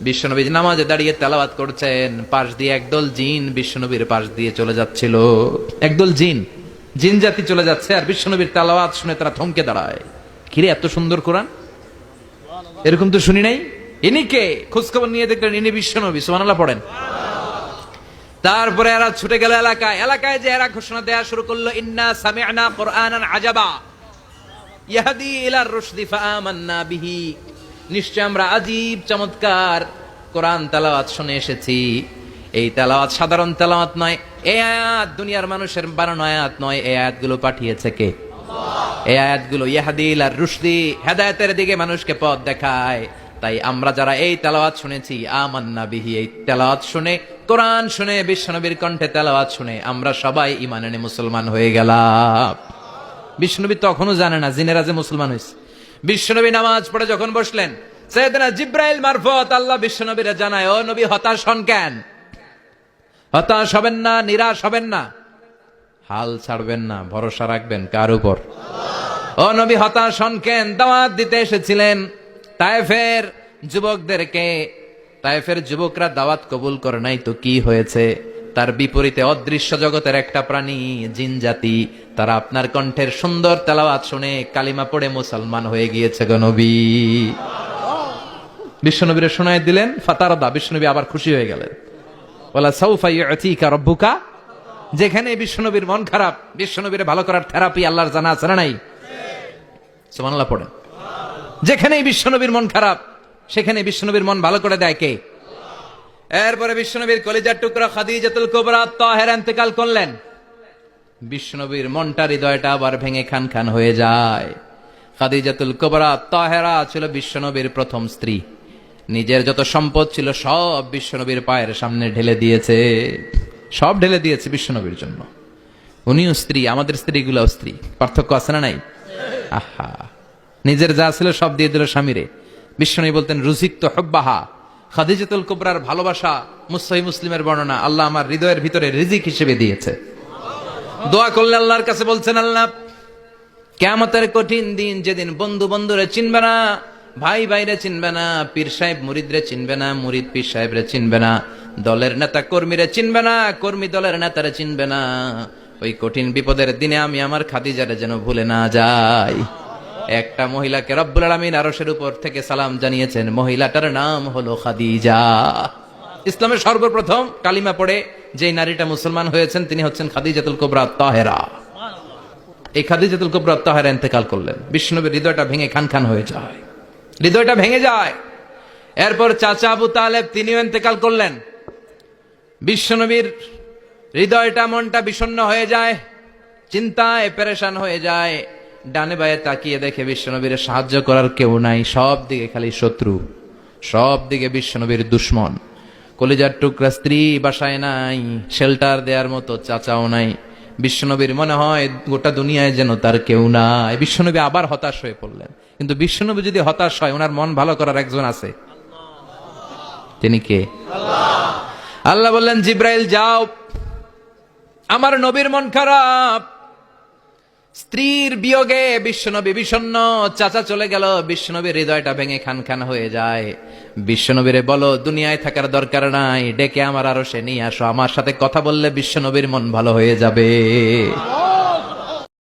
বিশ্বনবী নামাজে দাঁড়িয়ে তেলাওয়াত করছেন, পাশ দিয়ে একদল জিন বিশ্বনবীর পাশ দিয়ে চলে যাচ্ছিল। একদল জিন, জিন জাতি চলে যাচ্ছে, আর বিশ্বনবীর তেলাওয়াত শুনে তারা থমকে দাঁড়ায়। কিরে, এত সুন্দর কোরআন, এরকম তো শুনি নাই। ইনি কে? খোঁজখবর নিয়ে দেখলেন ইনি বিশ্বনবী। সুবহানাল্লাহ পড়েন। তারপরে এরা ছুটে গেল এলাকায়। এলাকায় যে এরা ঘোষণা দেয়া শুরু করলো, ইন্না সামি'না কুরআনান আজাবা ইয়াহদি ইলার রুশদি ফাআমান্না বিহি। নিশ্চয় আমরা আজীব চমৎকার কোরআন তেলাওয়াত শুনে এসেছি। এই তেলাওয়াত সাধারণ তেলাওয়াত নয়, এই আয়াত দুনিয়ার মানুষের বানানো আয়াত নয়। এই আয়াতগুলো পাঠিয়েছে কে? আল্লাহ। এই আয়াতগুলো ইয়াহদি ইলার রুশদি, হেদায়েতের দিকে মানুষকে পথ দেখায়। তাই আমরা যারা এই তেলাওয়াত শুনেছি, আমান্না বিহি, এই তেলাওয়াত শুনে, কোরআন শুনে, বিশ্বনবীর কণ্ঠে তেলাওয়াত শুনে আমরা সবাই ঈমান এনে মুসলমান হয়ে গেলাম। বিশ্বনবী তখনও জানে না জিনেরা যে মুসলমান হয়েছে। বিশ্বনবী নামাজ পড়ে যখন বসলেন, সাইয়েদনা জিব্রাইল মারফত আল্লাহ বিশ্বনবীরে জানায়, ও নবী হতাশ হন কেন? হতাশ হবেন না, নিরাশ হবেন না, হাল ছাড়বেন না, ভরসা রাখবেন কার উপর? ও নবী হতাশ হন কেন? দাওয়াত দিতে এসেছিলেন তায়েফের যুবকদেরকে। তায়েফের যুবকরা দাওয়াত কবুল করে নাই তো কি হয়েছে? তার বিপরীতে অদৃশ্য জগতের একটা প্রাণী, জিন জাতি, তারা আপনার কণ্ঠের সুন্দর তেলাওয়াত শুনে কালিমা পড়ে মুসলমান হয়ে গিয়েছে গো নবী। বিশ্বনবীরে শোনায় দিলেন, ফাতারদা, বিশ্বনবী আবার খুশি হয়ে গেলেন। ওয়ালা সাউফা ইউতিকা রাব্বুকা। যেখানে বিশ্বনবীর মন খারাপ, বিশ্বনবীরে ভালো করার থেরাপি আল্লাহর জানা আছে না নাই? সুবহানাল্লাহ পড়েন। যেখানেই বিশ্বনবীর মন খারাপ, সেখানে বিশ্বনবীর মন ভালো করে দেয় কে? এরপরে বিশ্বনবীর কলিজার টুকরা খাদিজাতুল কুবরা তাহেরা ইন্তেকাল করলেন। বিশ্বনবীর মনটা, হৃদয়টা আবার ভেঙে খান খান হয়ে যায়। খাদিজাতুল কুবরা তাহেরা ছিল বিশ্বনবীর প্রথম স্ত্রী। নিজের যত সম্পদ ছিল সব বিশ্বনবীর পায়ের সামনে ঢেলে দিয়েছে, সব ঢেলে দিয়েছে বিশ্বনবীর জন্য। উনিও স্ত্রী, আমাদের স্ত্রীগুলোও স্ত্রী, পার্থক্য আছে না নাই? আহা, নিজের যা ছিল সব দিয়ে দিল স্বামীরে। বিশ্বনবী বলতেন, রুজিক তো হব্বাহা। খাদিজাতুল কুবরার ভালোবাসা সহিহ মুসলিমের বর্ণনা, আল্লাহ আমার হৃদয়ের ভিতরে রিজিক হিসেবে দিয়েছে। দোয়া করলে আল্লাহর কাছে বলছেন, আল্লাহ কিয়ামতের কঠিন দিন, যেদিন বন্ধু বন্ধুরে চিনবে না, ভাই ভাইরে চিনবে না, পীর সাহেব মুরিদরে চিনবে না, মুরিদ পীর সাহেবরে চিনবে না, দলের নেতা কর্মীরে চিনবে না, কর্মী দলের নেতারে চিনবে না, ওই কঠিন বিপদের দিনে আমি আমার খাদিজারে যেন ভুলে না যাই। একটা মহিলাকে রব্বুল আলামিন আরশের উপর থেকে সালাম জানিয়েছেন, মহিলাটার নাম হলো খাদিজা। ইসলামের সর্বপ্রথম কালিমা পড়ে যে নারীটা মুসলমান হয়েছেন তিনি হচ্ছেন খাদিজাতুল কুবরা তাহেরা। এই খাদিজাতুল কুবরা তাহেরা ইন্তেকাল করলেন। বিশ্বনবীর হৃদয়টা ভেঙে খান খান হয়ে যায়, হৃদয়টা ভেঙে যায়। এরপর চাচা আবু তালেব, তিনিও ইন্তেকাল করলেন। বিশ্বনবীর হৃদয়টা, মনটা বিষণ্ণ হয়ে যায়, চিন্তায় পেরেশান হয়ে যায়। ডানে বায়ে তাকিয়ে দেখে বিশ্বনবীর সাহায্য করার কেউ নাই, সব দিকে খালি শত্রু, সব দিকে বিশ্বনবীর দুশ্মন। কলিজার টুকরা স্ত্রী বাসায় নাই, শেল্টার দেওয়ার মতো চাচাও নাই। বিশ্বনবীর মনে হয় গোটা দুনিয়ায় যেন তার কেউ নাই। বিশ্বনবী আবার হতাশ হয়ে পড়লেন। কিন্তু বিশ্বনবী যদি হতাশ হয়, ওনার মন ভালো করার একজন আছে। তিনি কে? আল্লাহ বললেন, জিব্রাইল যাও, আমার নবীর মন খারাপ, স্ত্রীর বিয়োগে বিশ্বনবী বিষণ্ণ, চাচা চলে গেল, বিশ্বনবীর হৃদয়টা ভেঙে খান খান হয়ে যায়। বিশ্বনবীরে বলো দুনিয়ায় থাকার দরকার নাই, ডেকে আমার আরশে নিয়ে আসো, আমার সাথে কথা বললে বিশ্বনবীর মন ভালো হয়ে যাবে।